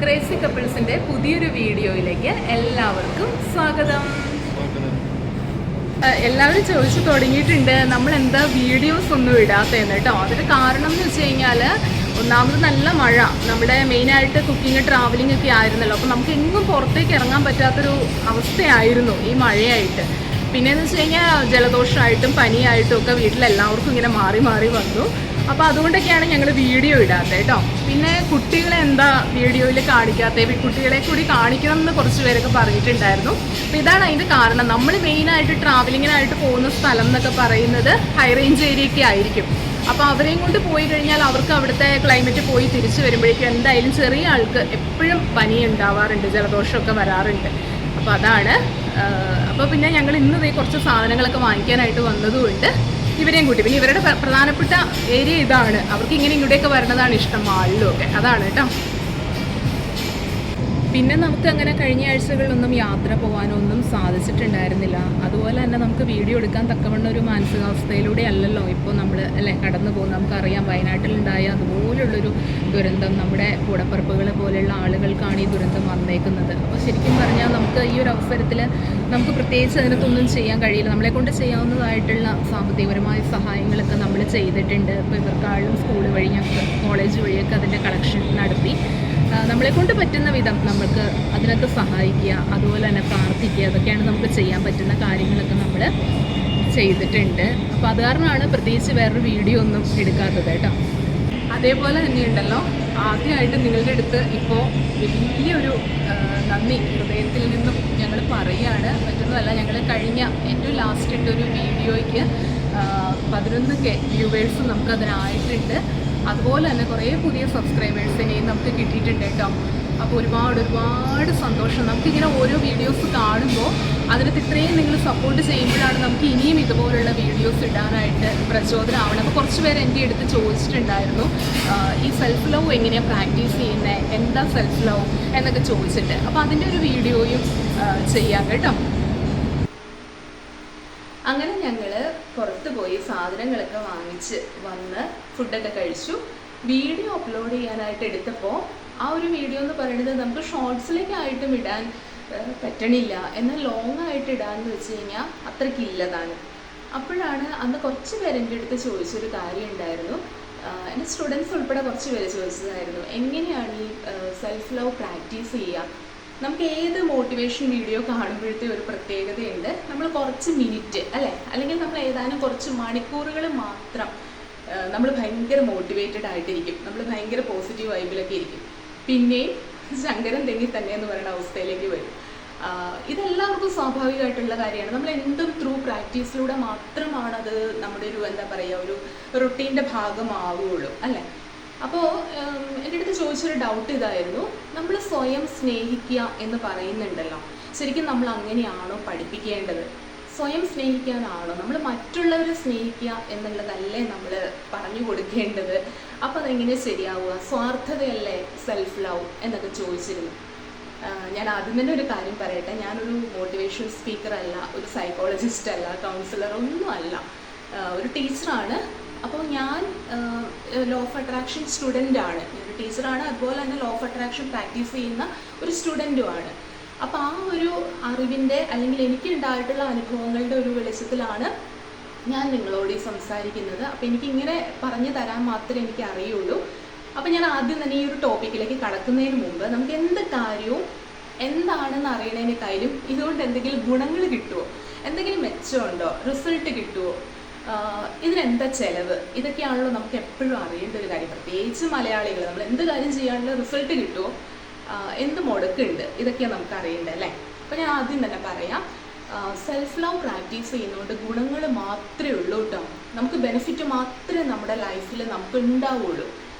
Crazy കപ്പിൾസിന്റെ പുതിയൊരു വീഡിയോയിലേക്ക് എല്ലാവർക്കും സ്വാഗതം. എല്ലാവരും ചോദിച്ചു തുടങ്ങിയിട്ടുണ്ട് നമ്മൾ എന്താ വീഡിയോസ് ഒന്നും ഇടാത്തതെന്ന് കേട്ടോ. അതിന് കാരണം എന്ന് വെച്ച് കഴിഞ്ഞാൽ ഒന്നാമത് നല്ല മഴ, നമ്മുടെ മെയിനായിട്ട് കുക്കിംഗ് ട്രാവലിംഗ് ഒക്കെ ആയിരുന്നല്ലോ. അപ്പോൾ നമുക്ക് എങ്ങും പുറത്തേക്ക് ഇറങ്ങാൻ പറ്റാത്തൊരു അവസ്ഥയായിരുന്നു ഈ മഴയായിട്ട്. പിന്നെയെന്ന് വെച്ച് കഴിഞ്ഞാൽ ജലദോഷമായിട്ടും പനിയായിട്ടും ഒക്കെ വീട്ടിലെല്ലാവർക്കും ഇങ്ങനെ മാറി മാറി വന്നു. അപ്പോൾ അതുകൊണ്ടൊക്കെയാണ് ഞങ്ങൾ വീഡിയോ ഇടാത്തത് കേട്ടോ. പിന്നെ കുട്ടികളെ എന്താ വീഡിയോയിൽ കാണിക്കാത്തത്, കുട്ടികളെ കൂടി കാണിക്കണം എന്ന് കുറച്ച് പേരൊക്കെ പറഞ്ഞിട്ടുണ്ടായിരുന്നു. അപ്പോൾ ഇതാണ് അതിൻ്റെ കാരണം. നമ്മൾ മെയിനായിട്ട് ട്രാവലിങ്ങിനായിട്ട് പോകുന്ന സ്ഥലം എന്നൊക്കെ പറയുന്നത് ഹൈ റേഞ്ച് ഏരിയയൊക്കെ ആയിരിക്കും. അപ്പോൾ അവരെയും കൊണ്ട് പോയി കഴിഞ്ഞാൽ അവർക്ക് അവിടുത്തെ ക്ലൈമറ്റ് പോയി തിരിച്ചു വരുമ്പോഴേക്കും എന്തായാലും ചെറിയ ആൾക്ക് എപ്പോഴും പനി ഉണ്ടാവാറുണ്ട്, ജലദോഷമൊക്കെ വരാറുണ്ട്. അപ്പോൾ അതാണ്. അപ്പോൾ പിന്നെ ഞങ്ങൾ ഇന്ന് കുറച്ച് സാധനങ്ങളൊക്കെ വാങ്ങിക്കാനായിട്ട് വന്നതുകൊണ്ട് ഇവരെയും കൂട്ടി. പിന്നെ ഇവരുടെ പ്രധാനപ്പെട്ട ഏരിയ ഇതാണ്, അവർക്ക് ഇങ്ങനെ ഇങ്ങോട്ടേക്ക് വരണതാണ് ഇഷ്ടം, മാളിലും ഒക്കെ. അതാണ് കേട്ടോ. പിന്നെ നമുക്ക് അങ്ങനെ കഴിഞ്ഞ ആഴ്ചകളിലൊന്നും യാത്ര പോകാനൊന്നും സാധിച്ചിട്ടുണ്ടായിരുന്നില്ല. അതുപോലെ തന്നെ നമുക്ക് വീഡിയോ എടുക്കാൻ തക്കവണ്ണം ഒരു മാനസികാവസ്ഥയിലൂടെ അല്ലല്ലോ ഇപ്പോൾ നമ്മൾ കടന്നു പോകുന്നത്. നമുക്കറിയാം വയനാട്ടിലുണ്ടായ അതുപോലുള്ളൊരു ദുരന്തം നമ്മുടെ കൂടപ്പറപ്പുകൾ പോലെയുള്ള ആളുകൾക്കാണ് ഈ ദുരന്തം വന്നേക്കുന്നത്. അപ്പോൾ ശരിക്കും പറഞ്ഞാൽ നമുക്ക് ഈ ഒരു അവസരത്തിൽ നമുക്ക് പ്രത്യേകിച്ച് അതിനകത്തൊന്നും ചെയ്യാൻ കഴിയില്ല. നമ്മളെ കൊണ്ട് ചെയ്യാവുന്നതായിട്ടുള്ള സാമ്പത്തികപരമായ സഹായങ്ങളൊക്കെ നമ്മൾ ചെയ്തിട്ടുണ്ട്. ഇപ്പോൾ ഇവർക്കാളും സ്കൂൾ വഴി, ഞങ്ങൾക്ക് കോളേജ് വഴിയൊക്കെ അതിൻ്റെ കളക്ഷൻ നടത്തി നമ്മളെ കൊണ്ട് പറ്റുന്ന വിധം നമുക്ക് അതിനകത്ത് സഹായിക്കുക, അതുപോലെ തന്നെ പ്രാർത്ഥിക്കുക, അതൊക്കെയാണ് നമുക്ക് ചെയ്യാൻ പറ്റുന്ന കാര്യങ്ങളൊക്കെ നമ്മൾ ചെയ്തിട്ടുണ്ട്. അപ്പോൾ അത് കാരണമാണ് പ്രത്യേകിച്ച് വേറൊരു വീഡിയോ ഒന്നും എടുക്കാത്തത് കേട്ടോ. അതേപോലെ തന്നെയുണ്ടല്ലോ, ആദ്യമായിട്ട് നിങ്ങളുടെ അടുത്ത് ഇപ്പോൾ വലിയൊരു നന്ദി ഹൃദയത്തിൽ നിന്നും ഞങ്ങൾ പറയുകയാണ്. മറ്റൊന്നുമല്ല, ഞങ്ങൾ കഴിഞ്ഞ ഏറ്റവും ലാസ്റ്റ് ഇട്ടൊരു വീഡിയോയ്ക്ക് 11K വ്യൂവേഴ്സ് നമുക്കതിനായിട്ടുണ്ട്. അതുപോലെ തന്നെ കുറേ പുതിയ സബ്സ്ക്രൈബേഴ്സിനെയും നമുക്ക് കിട്ടിയിട്ടുണ്ട് കേട്ടോ. അപ്പോൾ ഒരുപാട് സന്തോഷം. നമുക്കിങ്ങനെ ഓരോ വീഡിയോസ് കാണുമ്പോൾ അതിനകത്ത് ഇത്രയും നിങ്ങൾ സപ്പോർട്ട് ചെയ്യുമ്പോഴാണ് നമുക്ക് ഇനിയും ഇതുപോലുള്ള വീഡിയോസ് ഇടാനായിട്ട് പ്രചോദനമാവണം. അപ്പോൾ കുറച്ച് പേര് എൻ്റെ അടുത്ത് ചോദിച്ചിട്ടുണ്ടായിരുന്നു, ഈ സെൽഫ് ലവ് എങ്ങനെയാണ് പ്രാക്ടീസ് ചെയ്യുന്നത്, എന്താ സെൽഫ് ലവ് എന്നൊക്കെ ചോദിച്ചിട്ട്. അപ്പോൾ അതിൻ്റെ ഒരു വീഡിയോയും ചെയ്യാം കേട്ടോ. അങ്ങനെ ഞങ്ങൾ പുറത്ത് പോയി സാധനങ്ങളൊക്കെ വാങ്ങിച്ച് വന്ന് ഫുഡൊക്കെ കഴിച്ചു. വീഡിയോ അപ്ലോഡ് ചെയ്യാനായിട്ട് എടുത്തപ്പോൾ ആ ഒരു വീഡിയോ എന്ന് പറയുന്നത് നമുക്ക് ഷോർട്സിലേക്കായിട്ടും ഇടാൻ പറ്റണില്ല, എന്നാൽ ലോങ് ആയിട്ട് ഇടാമെന്ന് വെച്ച് കഴിഞ്ഞാൽ അത്രയ്ക്കില്ലതാണ്. അപ്പോഴാണ് അന്ന് കുറച്ച് പേര് എൻ്റെ അടുത്ത് ചോദിച്ചൊരു കാര്യം ഉണ്ടായിരുന്നു. എൻ്റെ സ്റ്റുഡൻസ് ഉൾപ്പെടെ കുറച്ച് പേര് ചോദിച്ചതായിരുന്നു, എങ്ങനെയാണ് ഈ സെൽഫ് ലവ് പ്രാക്ടീസ് ചെയ്യുക. നമുക്ക് ഏത് മോട്ടിവേഷൻ വീഡിയോ കാണുമ്പോഴത്തെ ഒരു പ്രത്യേകതയുണ്ട്, നമ്മൾ കുറച്ച് മിനിറ്റ് അല്ലെങ്കിൽ നമ്മൾ ഏതാനും കുറച്ച് മണിക്കൂറുകൾ മാത്രം നമ്മൾ ഭയങ്കര മോട്ടിവേറ്റഡ് ആയിട്ടിരിക്കും, നമ്മൾ ഭയങ്കര പോസിറ്റീവ് വൈബിലൊക്കെ ഇരിക്കും. പിന്നെയും ശങ്കരൻ തെങ്ങി തന്നെ എന്ന് പറയുന്ന അവസ്ഥയിലേക്ക് വരും. ഇതെല്ലാവർക്കും സ്വാഭാവികമായിട്ടുള്ള കാര്യമാണ്. നമ്മൾ എന്തും ത്രൂ പ്രാക്ടീസിലൂടെ മാത്രമാണത് നമ്മുടെ ഒരു എന്താ പറയുക, ഒരു റുട്ടീൻ്റെ ഭാഗമാവുകയുള്ളൂ അല്ലേ. അപ്പോൾ എൻ്റെ അടുത്ത് ചോദിച്ചൊരു ഡൗട്ട് ഇതായിരുന്നു, നമ്മൾ സ്വയം സ്നേഹിക്കുക എന്ന് പറയുന്നുണ്ടല്ലോ, ശരിക്കും നമ്മൾ അങ്ങനെയാണോ പഠിപ്പിക്കേണ്ടത്? സ്വയം സ്നേഹിക്കാനാണോ, നമ്മൾ മറ്റുള്ളവരെ സ്നേഹിക്കുക എന്നുള്ളതല്ലേ നമ്മൾ പറഞ്ഞു കൊടുക്കേണ്ടത്? അപ്പോൾ അതെങ്ങനെ ശരിയാവുക? സ്വാർത്ഥതയല്ലേ സെൽഫ് ലവ് എന്നൊക്കെ ചോദിച്ചിരുന്നു. ഞാൻ ആദ്യം തന്നെ ഒരു കാര്യം പറയട്ടെ, ഞാനൊരു മോട്ടിവേഷൻ സ്പീക്കർ അല്ല, ഒരു സൈക്കോളജിസ്റ്റ് അല്ല, കൗൺസിലർ ഒന്നും അല്ല, ഒരു ടീച്ചറാണ്. അപ്പോൾ ഞാൻ ലോ ഓഫ് അട്രാക്ഷൻ സ്റ്റുഡൻ്റാണ്, ഒരു ടീച്ചറാണ്, അതുപോലെ തന്നെ ലോ ഓഫ് അട്രാക്ഷൻ പ്രാക്ടീസ് ചെയ്യുന്ന ഒരു സ്റ്റുഡൻറ്റുമാണ്. അപ്പോൾ ആ ഒരു അറിവിൻ്റെ അല്ലെങ്കിൽ എനിക്കുണ്ടായിട്ടുള്ള അനുഭവങ്ങളുടെ ഒരു വെളിച്ചത്തിലാണ് ഞാൻ നിങ്ങളോട് സംസാരിക്കുന്നത്. അപ്പോൾ എനിക്കിങ്ങനെ പറഞ്ഞു തരാൻ മാത്രമേ എനിക്ക് അറിയുള്ളൂ. അപ്പോൾ ഞാൻ ആദ്യം തന്നെ ഈ ഒരു ടോപ്പിക്കിലേക്ക് കടക്കുന്നതിന് മുമ്പ് നമുക്ക് എന്ത് കാര്യവും എന്താണെന്ന് അറിയണതിനേക്കാളും ഇതുകൊണ്ട് എന്തെങ്കിലും ഗുണങ്ങൾ കിട്ടുമോ, എന്തെങ്കിലും മെച്ചമുണ്ടോ, റിസൾട്ട് കിട്ടുമോ, ഇതിനെന്താ ചിലവ്, ഇതൊക്കെയാണല്ലോ നമുക്ക് എപ്പോഴും അറിയേണ്ട ഒരു കാര്യം. പ്രത്യേകിച്ച് മലയാളികൾ, നമ്മൾ എന്ത് കാര്യം ചെയ്യാനുള്ള റിസൾട്ട് കിട്ടുമോ, എന്ത് മുടക്കുണ്ട്, ഇതൊക്കെയാണ് നമുക്ക് അറിയേണ്ടത് അല്ലേ. അപ്പോൾ ഞാൻ ആദ്യം തന്നെ പറയാം, സെൽഫ് ലവ് പ്രാക്ടീസ് ചെയ്യുന്നതുകൊണ്ട് ഗുണങ്ങൾ മാത്രമേ ഉള്ളൂ കേട്ടോ. നമുക്ക് ബെനിഫിറ്റ് മാത്രമേ നമ്മുടെ ലൈഫിൽ നമുക്ക് ഉണ്ടാവുള്ളൂ.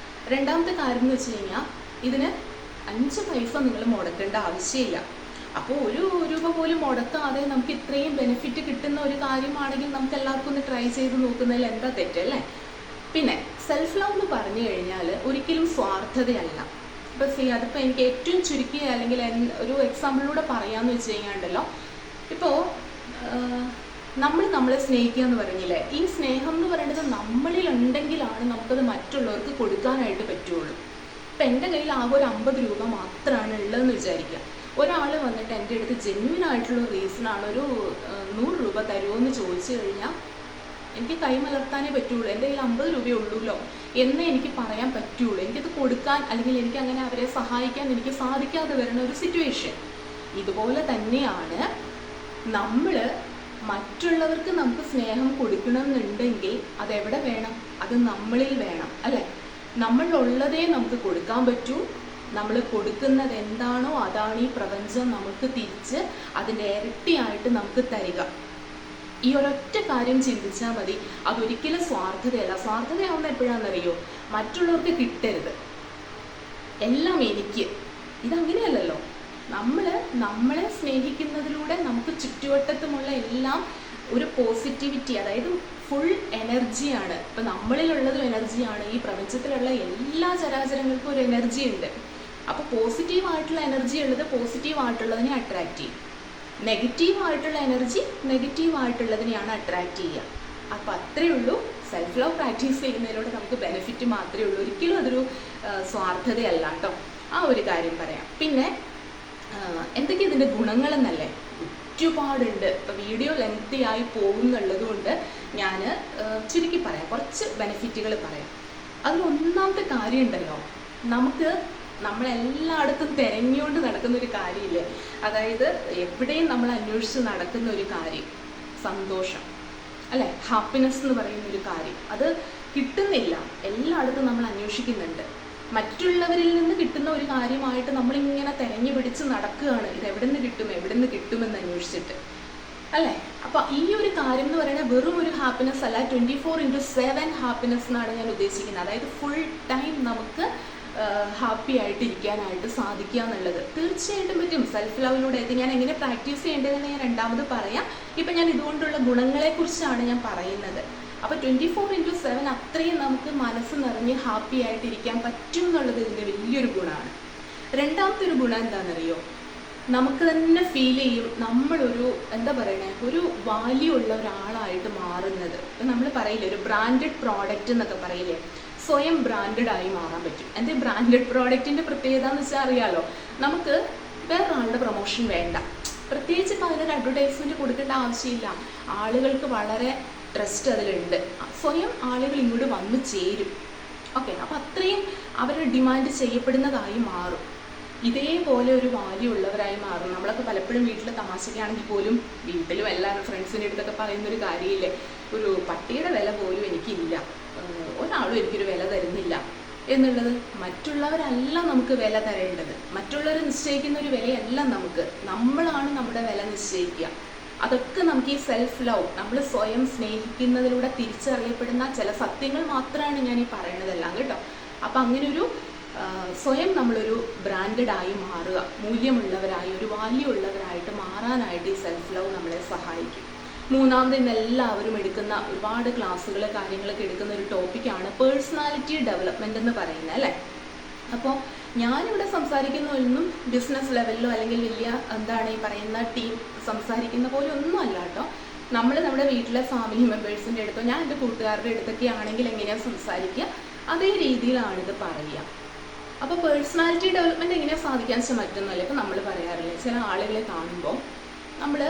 രണ്ടാമത്തെ കാര്യം എന്ന് വെച്ച് കഴിഞ്ഞാൽ ഇതിന് 5 പൈസ നിങ്ങൾ മുടക്കേണ്ട ആവശ്യമില്ല. അപ്പോൾ 1 രൂപ പോലും മുടക്കാതെ നമുക്ക് ഇത്രയും ബെനിഫിറ്റ് കിട്ടുന്ന ഒരു കാര്യമാണെങ്കിൽ നമുക്ക് എല്ലാവർക്കും ഒന്ന് ട്രൈ ചെയ്ത് നോക്കുന്നതിൽ എന്താ തെറ്റല്ലേ. പിന്നെ സെൽഫ് ലവ് എന്ന് പറഞ്ഞു കഴിഞ്ഞാൽ ഒരിക്കലും സ്വാർത്ഥതയല്ല. ഇപ്പോൾ അതിപ്പോൾ എനിക്ക് ഏറ്റവും ചുരുക്കിയ അല്ലെങ്കിൽ ഒരു എക്സാമ്പിളിലൂടെ പറയാമെന്ന് വെച്ച് കഴിഞ്ഞാൽ, ഇപ്പോൾ നമ്മളെ സ്നേഹിക്കുക എന്ന് പറഞ്ഞില്ലേ, ഈ സ്നേഹം എന്ന് പറയുന്നത് നമ്മളിൽ ഉണ്ടെങ്കിലാണ് നമുക്കത് മറ്റുള്ളവർക്ക് കൊടുക്കാനായിട്ട് പറ്റുള്ളൂ. ഇപ്പം എൻ്റെ കയ്യിൽ ആകെ ഒരു 50 രൂപ മാത്രമാണ് ഉള്ളതെന്ന് വിചാരിക്കുക. ഒരാൾ വന്നിട്ട് എൻ്റെ അടുത്ത് ജെന്യുവൻ ആയിട്ടുള്ള റീസണാണ്, ഒരു 100 രൂപ തരുമോ എന്ന് ചോദിച്ചു കഴിഞ്ഞാൽ എനിക്ക് കൈമലർത്താനേ പറ്റുള്ളൂ. എൻ്റെ കയ്യിൽ 50 രൂപയേ ഉള്ളൂല്ലോ എന്നേ എനിക്ക് പറയാൻ പറ്റുള്ളൂ. എനിക്കത് കൊടുക്കാൻ അല്ലെങ്കിൽ എനിക്ക് അങ്ങനെ അവരെ സഹായിക്കാൻ എനിക്ക് സാധിക്കാതെ വരുന്ന ഒരു സിറ്റുവേഷൻ. ഇതുപോലെ തന്നെയാണ് നമ്മൾ മറ്റുള്ളവർക്ക് നമുക്ക് സ്നേഹം കൊടുക്കണമെന്നുണ്ടെങ്കിൽ അതെവിടെ വേണം? അത് നമ്മളിൽ വേണം, അല്ലേ? നമ്മളുള്ളതേ നമുക്ക് കൊടുക്കാൻ പറ്റൂ. നമ്മൾ കൊടുക്കുന്നത് എന്താണോ അതാണ് ഈ പ്രപഞ്ചം നമുക്ക് തിരിച്ച് അതിൻ്റെ ഇരട്ടിയായിട്ട് നമുക്ക് തരിക. ഈ ഒരൊറ്റ കാര്യം ചിന്തിച്ചാൽ മതി. അതൊരിക്കലും സ്വാർത്ഥതയല്ല. സ്വാർത്ഥതയാവുന്ന എപ്പോഴാണെന്നറിയോ? മറ്റുള്ളവർക്ക് കിട്ടരുത്, എല്ലാം എനിക്ക്. ഇതങ്ങനെയല്ലല്ലോ. നമ്മളെ സ്നേഹിക്കുന്നതിലൂടെ നമുക്ക് ചുറ്റുവട്ടത്തുമുള്ള എല്ലാം ഒരു പോസിറ്റിവിറ്റി, അതായത് ഫുൾ എനർജിയാണ്. ഇപ്പം നമ്മളിലുള്ളതും എനർജിയാണ്. ഈ പ്രപഞ്ചത്തിലുള്ള എല്ലാ ചരാചരങ്ങൾക്കും ഒരു എനർജി ഉണ്ട്. അപ്പോൾ പോസിറ്റീവായിട്ടുള്ള എനർജി ഉള്ളത് പോസിറ്റീവായിട്ടുള്ളതിനെ അട്രാക്റ്റ് ചെയ്യും, നെഗറ്റീവായിട്ടുള്ള എനർജി നെഗറ്റീവായിട്ടുള്ളതിനെയാണ് അട്രാക്റ്റ് ചെയ്യുക. അപ്പോൾ അത്രയേ ഉള്ളൂ. സെൽഫ് ലവ് പ്രാക്ടീസ് ചെയ്യുന്നതിലൂടെ നമുക്ക് ബെനിഫിറ്റ് മാത്രമേ ഉള്ളൂ. ഒരിക്കലും അതൊരു സ്വാർത്ഥതയല്ല കേട്ടോ. ആ ഒരു കാര്യം പറയാം. പിന്നെ എന്തൊക്കെ ഇതിൻ്റെ ഗുണങ്ങളെന്നല്ലേ? ഒരുപാടുണ്ട്. ഇപ്പോൾ വീഡിയോ ലെങ്തി ആയി പോകുന്നുള്ളത് കൊണ്ട് ഞാൻ ചുരുക്കി പറയാം, കുറച്ച് ബെനിഫിറ്റുകൾ പറയാം. അതിൽ ഒന്നാമത്തെ കാര്യം ഉണ്ടല്ലോ, നമ്മളെല്ലായിടത്തും തിരഞ്ഞുകൊണ്ട് നടക്കുന്ന ഒരു കാര്യമില്ലേ, അതായത് എവിടെയും നമ്മൾ അന്വേഷിച്ച് നടക്കുന്ന ഒരു കാര്യം, സന്തോഷം, അല്ലേ? ഹാപ്പിനെസ് എന്ന് പറയുന്ന ഒരു കാര്യം, അത് കിട്ടുന്നില്ല. എല്ലായിടത്തും നമ്മൾ അന്വേഷിക്കുന്നുണ്ട്. മറ്റുള്ളവരിൽ നിന്ന് കിട്ടുന്ന ഒരു കാര്യമായിട്ട് നമ്മളിങ്ങനെ തെരഞ്ഞു പിടിച്ച് നടക്കുകയാണ്. ഇത് എവിടെ നിന്ന് കിട്ടുമെന്ന് അന്വേഷിച്ചിട്ട്, അല്ലേ? അപ്പം ഈ ഒരു കാര്യം എന്ന് പറയുന്നത് വെറും ഒരു ഹാപ്പിനെസ് അല്ല, 24/7 ഹാപ്പിനെസ് എന്നാണ് ഞാൻ ഉദ്ദേശിക്കുന്നത്. അതായത് ഫുൾ ടൈം നമുക്ക് ഹാപ്പി ആയിട്ട് ഇരിക്കാനായിട്ട് സാധിക്കുക എന്നുള്ളത് തീർച്ചയായിട്ടും പറ്റും സെൽഫ് ലവിലൂടെ. ഇത് ഞാൻ എങ്ങനെ പ്രാക്ടീസ് ചെയ്യേണ്ടതെന്ന് ഞാൻ രണ്ടാമത് പറയാം. ഇപ്പം ഞാൻ ഇതുകൊണ്ടുള്ള ഗുണങ്ങളെക്കുറിച്ചാണ് ഞാൻ പറയുന്നത്. അപ്പോൾ 24/7 അത്രയും നമുക്ക് മനസ്സ് നിറഞ്ഞ് ഹാപ്പി ആയിട്ടിരിക്കാൻ പറ്റും എന്നുള്ളത് ഇതിൻ്റെ വലിയൊരു ഗുണമാണ്. രണ്ടാമത്തെ ഒരു ഗുണം എന്താണെന്നറിയോ? നമുക്ക് തന്നെ ഫീൽ ചെയ്യും നമ്മളൊരു ഒരു വാല്യൂ ഉള്ള ഒരാളായിട്ട് മാറുന്നത്. ഇപ്പം നമ്മൾ പറയില്ലേ, ഒരു ബ്രാൻഡഡ് പ്രോഡക്റ്റ് എന്നൊക്കെ പറയില്ലേ, സ്വയം ബ്രാൻഡഡ് ആയി മാറാൻ പറ്റും. എൻ്റെ ബ്രാൻഡഡ് പ്രോഡക്റ്റിൻ്റെ പ്രത്യേകത എന്ന് വെച്ചാൽ അറിയാലോ, നമുക്ക് വേറൊരാളുടെ പ്രൊമോഷൻ വേണ്ട, പ്രത്യേകിച്ച് ഇപ്പോൾ അതിനൊരു അഡ്വർടൈസ്മെൻറ്റ് കൊടുക്കേണ്ട ആവശ്യമില്ല. ആളുകൾക്ക് വളരെ ട്രസ്റ്റ് അതിലുണ്ട്. സ്വയം ആളുകൾ ഇങ്ങോട്ട് വന്നു ചേരും. ഓക്കെ, അപ്പോൾ അത്രയും അവർ ഡിമാൻഡ് ചെയ്യപ്പെടുന്നതായി മാറും. ഇതേപോലെ ഒരു വാല്യൂ ഉള്ളവരായി മാറും. നമ്മളൊക്കെ പലപ്പോഴും വീട്ടിൽ തമാശയ്ക്കാണെങ്കിൽ പോലും, വീട്ടിലും എല്ലാവരും ഫ്രണ്ട്സിൻ്റെ അടുത്തൊക്കെ പറയുന്നൊരു കാര്യമില്ലേ, ഒരു പട്ടിയുടെ വില പോലും എനിക്കില്ല, ഒരാളും എനിക്കൊരു വില തരുന്നില്ല എന്നുള്ളത്. മറ്റുള്ളവരല്ല നമുക്ക് വില തരേണ്ടത്, മറ്റുള്ളവർ നിശ്ചയിക്കുന്ന ഒരു വിലയല്ല നമുക്ക്, നമ്മളാണ് നമ്മുടെ വില നിശ്ചയിക്കുക. അതൊക്കെ നമുക്ക് ഈ സെൽഫ് ലവ്, നമ്മൾ സ്വയം സ്നേഹിക്കുന്നതിലൂടെ തിരിച്ചറിയപ്പെടുന്ന ചില സത്യങ്ങൾ മാത്രമാണ് ഞാൻ ഈ പറയുന്നതെല്ലാം കേട്ടോ. അപ്പം അങ്ങനൊരു സ്വയം നമ്മളൊരു ബ്രാൻഡഡായി മാറുക, മൂല്യമുള്ളവരായി, ഒരു വാല്യൂ ഉള്ളവരായിട്ട് മാറാനായിട്ട് ഈ സെൽഫ് ലവ് നമ്മളെ സഹായിക്കും. മൂന്നാമത് ഇന്ന് എല്ലാവരും എടുക്കുന്ന ഒരുപാട് ക്ലാസ്സുകൾ കാര്യങ്ങളൊക്കെ എടുക്കുന്ന ഒരു ടോപ്പിക്കാണ് പേഴ്സണാലിറ്റി ഡെവലപ്മെൻറ്റ് എന്ന് പറയുന്നത്, അല്ലേ? അപ്പോൾ ഞാനിവിടെ സംസാരിക്കുന്നതൊന്നും ബിസിനസ് ലെവലിലോ അല്ലെങ്കിൽ വലിയ ഈ പറയുന്ന ടീം സംസാരിക്കുന്ന പോലെ ഒന്നും അല്ല കേട്ടോ. നമ്മുടെ വീട്ടിലെ ഫാമിലി മെമ്പേഴ്സിൻ്റെ അടുത്തോ ഞാൻ എൻ്റെ കൂട്ടുകാരുടെ അടുത്തൊക്കെ ആണെങ്കിൽ എങ്ങനെയാണ് സംസാരിക്കുക, അതേ രീതിയിലാണിത് പറയുക. അപ്പോൾ പേഴ്സണാലിറ്റി ഡെവലപ്മെൻറ്റ് എങ്ങനെയാണ് സാധിക്കാൻ മറ്റൊന്നുമല്ല. ഇപ്പോൾ നമ്മൾ പറയാറില്ലേ, ചില ആളുകളെ കാണുമ്പോൾ നമ്മൾ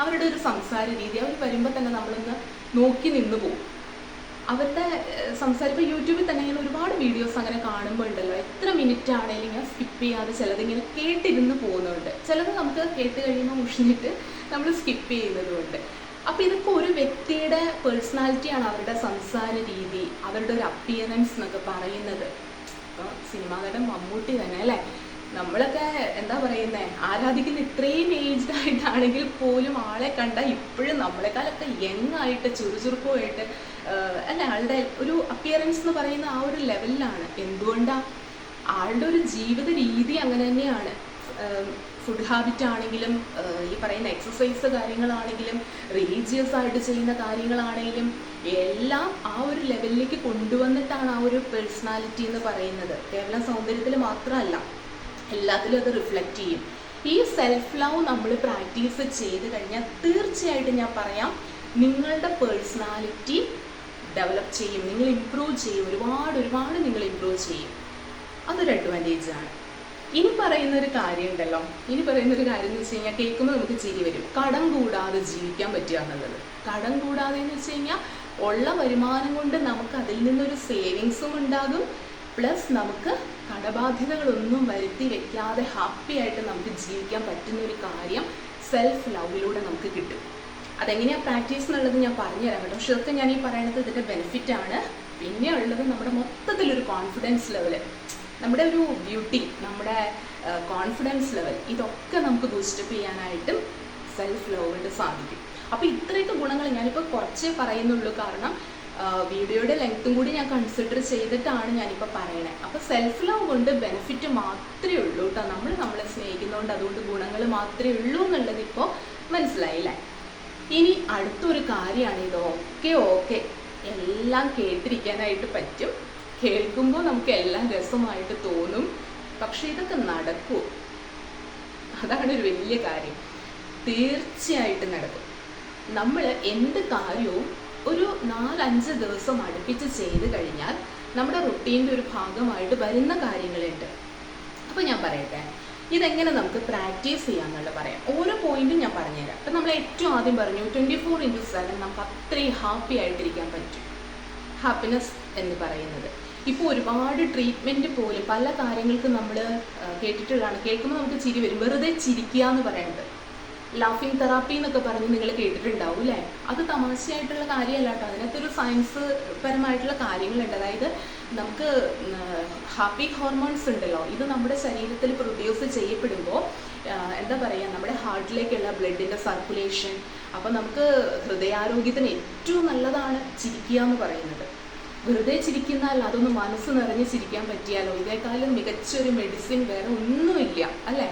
അവരുടെ ഒരു സംസാര രീതി, അവർ വരുമ്പോൾ തന്നെ നമ്മളൊന്ന് നോക്കി നിന്ന് പോകും. അവരുടെ സംസാരം ഇപ്പോൾ യൂട്യൂബിൽ തന്നെ ഇങ്ങനെ ഒരുപാട് വീഡിയോസ് അങ്ങനെ കാണുമ്പോൾ ഉണ്ടല്ലോ, എത്ര മിനിറ്റ് ആണെങ്കിലും ഞാൻ സ്കിപ്പ് ചെയ്യാതെ ചിലതിങ്ങനെ കേട്ടിരുന്ന് പോകുന്നുണ്ട്, ചിലത് നമുക്ക് കേട്ട് കഴിയുമ്പോൾ മുഷിഞ്ഞിട്ട് നമ്മൾ സ്കിപ്പ് ചെയ്യുന്നതുകൊണ്ട്. അപ്പോൾ ഇതൊക്കെ ഒരു വ്യക്തിയുടെ പേഴ്സണാലിറ്റിയാണ്, അവരുടെ സംസാര രീതി, അവരുടെ ഒരു അപ്പിയറൻസ് എന്നൊക്കെ പറയുന്നത്. ഇപ്പോൾ സിനിമാ നടൻ മമ്മൂട്ടി തന്നെ അല്ലേ, നമ്മളൊക്കെ ആരാധിക്കുന്ന ഇത്രയും ഏജ്ഡ് ആയിട്ടാണെങ്കിൽ പോലും ആളെ കണ്ടാൽ ഇപ്പോഴും നമ്മളെക്കാളൊക്കെ യങ് ആയിട്ട് ചുറുചുറുക്കുമായിട്ട് അല്ലെ, ആളുടെ ഒരു അപ്പിയറൻസ് എന്ന് പറയുന്ന ആ ഒരു ലെവലിലാണ്. എന്തുകൊണ്ടാണ്? ആളുടെ ഒരു ജീവിത രീതി അങ്ങനെ തന്നെയാണ്. ഫുഡ് ഹാബിറ്റ് ആണെങ്കിലും, ഈ പറയുന്ന എക്സസൈസ് കാര്യങ്ങളാണെങ്കിലും, റിലീജിയസ് ആയിട്ട് ചെയ്യുന്ന കാര്യങ്ങളാണെങ്കിലും എല്ലാം ആ ഒരു ലെവലിലേക്ക് കൊണ്ടുവന്നിട്ടാണ് ആ ഒരു പേഴ്സണാലിറ്റി എന്ന് പറയുന്നത്. കേവലം സൗന്ദര്യത്തിൽ മാത്രമല്ല, എല്ലാത്തിലും അത് റിഫ്ലക്റ്റ് ചെയ്യും. ഈ സെൽഫ് ലവ് നമ്മൾ പ്രാക്ടീസ് ചെയ്ത് കഴിഞ്ഞാൽ തീർച്ചയായിട്ടും ഞാൻ പറയാം, നിങ്ങളുടെ പേഴ്സണാലിറ്റി ഡെവലപ്പ് ചെയ്യും, നിങ്ങൾ ഇമ്പ്രൂവ് ചെയ്യും, ഒരുപാട് നിങ്ങൾ ഇമ്പ്രൂവ് ചെയ്യും. അതൊരു അഡ്വാൻറ്റേജ് ആണ്. ഇനി പറയുന്നൊരു കാര്യം ഉണ്ടല്ലോ, ഇനി പറയുന്നൊരു കാര്യം എന്ന് വെച്ച് കഴിഞ്ഞാൽ കേൾക്കുമ്പോൾ നമുക്ക് ചിരി വരും. കടം കൂടാതെ ജീവിക്കാൻ പറ്റുക എന്നുള്ളത്. കടം കൂടാതെ എന്ന് വെച്ച് കഴിഞ്ഞാൽ ഉള്ള വരുമാനം കൊണ്ട് നമുക്ക് അതിൽ നിന്നൊരു സേവിങ്സും ഉണ്ടാകും, പ്ലസ് നമുക്ക് കടബാധ്യതകളൊന്നും വരുത്തി വെക്കാതെ ഹാപ്പി ആയിട്ട് നമുക്ക് ജീവിക്കാൻ പറ്റുന്ന ഒരു കാര്യം സെൽഫ് ലവിലൂടെ നമുക്ക് കിട്ടും. അതെങ്ങനെയാണ് പ്രാക്ടീസ് എന്നുള്ളത് ഞാൻ പറഞ്ഞു തരാം കേട്ടോ. പക്ഷെ ഇതൊക്കെ ഞാൻ ഈ പറയുന്നത് ഇതിൻ്റെ ബെനിഫിറ്റാണ്. പിന്നെ ഉള്ളത് നമ്മുടെ മൊത്തത്തിലൊരു കോൺഫിഡൻസ് ലെവൽ, നമ്മുടെ ഒരു ബ്യൂട്ടി, നമ്മുടെ കോൺഫിഡൻസ് ലെവൽ, ഇതൊക്കെ നമുക്ക് ബൂസ്റ്റപ്പ് ചെയ്യാനായിട്ടും സെൽഫ് ലവ് കൊണ്ട് സാധിക്കും. അപ്പോൾ ഇത്രയൊക്കെ ഗുണങ്ങൾ ഞാനിപ്പോൾ കുറച്ചേ പറയുന്നുള്ളൂ, കാരണം വീഡിയോയുടെ ലെങ്ത്തും കൂടി ഞാൻ കൺസിഡർ ചെയ്തിട്ടാണ് ഞാനിപ്പോൾ പറയണേ. അപ്പോൾ സെൽഫ് ലവ് കൊണ്ട് ബെനിഫിറ്റ് മാത്രമേ ഉള്ളൂ കേട്ടോ. നമ്മളെ സ്നേഹിക്കുന്നതുകൊണ്ട് അതുകൊണ്ട് ഗുണങ്ങൾ മാത്രമേ ഉള്ളൂ എന്നുള്ളത് ഇപ്പോൾ മനസ്സിലായില്ലേ. ഇനി അടുത്തൊരു കാര്യമാണ്, ഇതൊക്കെ ഓക്കെ എല്ലാം കേട്ടിരിക്കാനായിട്ട് പറ്റും, കേൾക്കുമ്പോൾ നമുക്ക് എല്ലാം രസമായിട്ട് തോന്നും. പക്ഷെ ഇതൊക്കെ നടക്കുമോ? അതാണ് ഒരു വലിയ കാര്യം. തീർച്ചയായിട്ടും നടക്കും. നമ്മൾ എന്ത് കാര്യവും ഒരു 4-5 ദിവസം അടുപ്പിച്ച് ചെയ്ത് കഴിഞ്ഞാൽ നമ്മുടെ റുട്ടീൻ്റെ ഒരു ഭാഗമായിട്ട് വരുന്ന കാര്യങ്ങളുണ്ട്. അപ്പോൾ ഞാൻ പറയട്ടെ, ഇതെങ്ങനെ നമുക്ക് പ്രാക്ടീസ് ചെയ്യാമെന്നുള്ളത് പറയാം. ഓരോ പോയിന്റും ഞാൻ പറഞ്ഞുതരാം. അപ്പം നമ്മൾ ഏറ്റവും ആദ്യം പറഞ്ഞു 24/7 നമുക്ക് അത്രയും ഹാപ്പി ആയിട്ടിരിക്കാൻ പറ്റും. ഹാപ്പിനെസ് എന്ന് പറയുന്നത് ഇപ്പോൾ ഒരുപാട് ട്രീറ്റ്മെൻറ്റ് പോലും പല കാര്യങ്ങൾക്കും നമ്മൾ കേട്ടിട്ടുള്ളതാണ്. കേൾക്കുമ്പോൾ നമുക്ക് ചിരി വരും. വെറുതെ ചിരിക്കുക എന്ന് പറയുന്നത് ലാഫിംഗ് തെറാപ്പി എന്നൊക്കെ പറഞ്ഞ് നിങ്ങൾ കേട്ടിട്ടുണ്ടാവും അല്ലേ? അത് തമാശയായിട്ടുള്ള കാര്യമല്ല കേട്ടോ. അതിനകത്തൊരു സയൻസ് പരമായിട്ടുള്ള കാര്യങ്ങളുണ്ട്. അതായത് നമുക്ക് ഹാപ്പി ഹോർമോൺസ് ഉണ്ടല്ലോ, ഇത് നമ്മുടെ ശരീരത്തിൽ പ്രൊഡ്യൂസ് ചെയ്യപ്പെടുമ്പോൾ എന്താ പറയുക, നമ്മുടെ ഹാർട്ടിലേക്കുള്ള ബ്ലഡിൻ്റെ സർക്കുലേഷൻ, അപ്പോൾ നമുക്ക് ഹൃദയാരോഗ്യത്തിന് ഏറ്റവും നല്ലതാണ് ചിരിക്കുക എന്ന് പറയുന്നത്. വെറുതെ ചിരിക്കുന്നാൽ അതൊന്ന് മനസ്സ് നിറഞ്ഞ് ചിരിക്കാൻ പറ്റിയാലോ, ഇതേക്കാളും മികച്ചൊരു മെഡിസിൻ വേറെ ഒന്നുമില്ല അല്ലേ?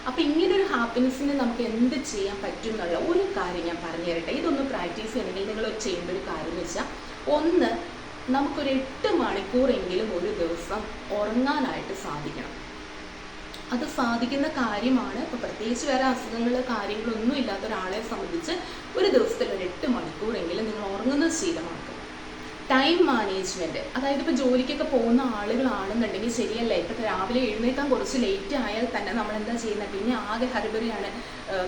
അപ്പോൾ ഇങ്ങനൊരു ഹാപ്പിനെസ്സിന് നമുക്ക് എന്ത് ചെയ്യാൻ പറ്റും എന്നുള്ള ഒരു കാര്യം ഞാൻ പറഞ്ഞു തരട്ടെ. ഇതൊന്ന് പ്രാക്ടീസ് ചെയ്യണമെങ്കിൽ നിങ്ങൾ ചെയ്യേണ്ട ഒരു കാര്യം എന്ന് വെച്ചാൽ, ഒന്ന്, നമുക്കൊരു 8 മണിക്കൂറെങ്കിലും ഒരു ദിവസം ഉറങ്ങാനായിട്ട് സാധിക്കണം. അത് സാധിക്കുന്ന കാര്യമാണ്. ഇപ്പോൾ പ്രത്യേകിച്ച് വേറെ അസുഖങ്ങൾ കാര്യങ്ങളൊന്നും ഇല്ലാത്ത ഒരാളെ സംബന്ധിച്ച് ഒരു ദിവസത്തിൽ ഒരു 8 മണിക്കൂറെങ്കിലും നിങ്ങൾ ഉറങ്ങുന്നത് ശീലമാക്കുക. ടൈം മാനേജ്മെൻറ്റ്, അതായത് ഇപ്പോൾ ജോലിക്കൊക്കെ പോകുന്ന ആളുകളാണെന്നുണ്ടെങ്കിൽ ശരിയല്ലേ, ഇപ്പോൾ രാവിലെ എഴുന്നേക്കാൻ കുറച്ച് ലേറ്റ് ആയാൽ തന്നെ നമ്മൾ എന്താ ചെയ്യുന്നത്, പിന്നെ ആകെ ഹരിബറിയാണ്.